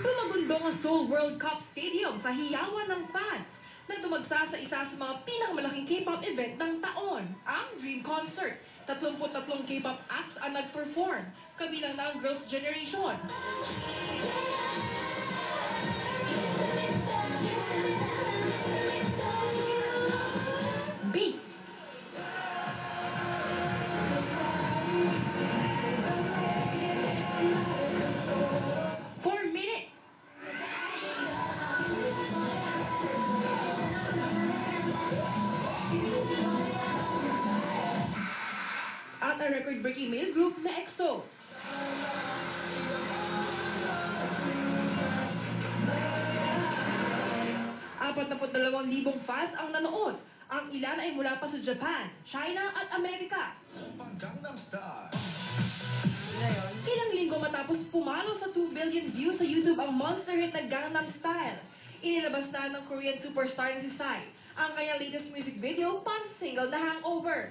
Tumagundong ang Seoul World Cup Stadium sa hiyawan ng fans na dumagsa sa isa sa mga pinakamalaking K-pop event ng taon, ang Dream Concert. 33 K-pop acts ang nag-perform, kabilang na ang Girls' Generation. Beast, Minute, at ang record-breaking male group na EXO. Apat na 2,000 fans ang nanood. Ang ilan ay mula pa sa Japan, China at Amerika. Gangnam Style. Ilang linggo matapos pumalo sa 2 billion views sa YouTube ang monster hit na Gangnam Style, inilabas na ng Korean superstar na si Psy ang kanyang latest music video para sa single na Hangover.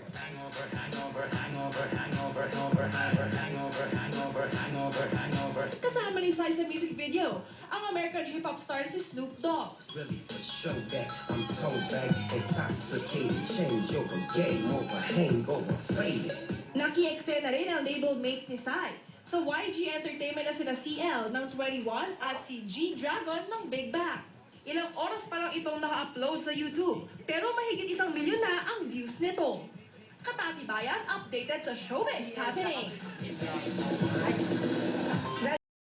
Kasama ni Psy sa music video ang American hip-hop star si Snoop Dogg. Really to show that I'm so back, intoxicated, change over game over, hangover, faded. Naki-eksena rin ang label mates ni Psy sa YG Entertainment na sina CL ng 21 at si G-Dragon ng Big Bang. Ilang oras pa lang itong naka-upload sa YouTube, pero mahigit 1 milyon na ang views nito. Katatibayan, updated sa Showbiz Happening.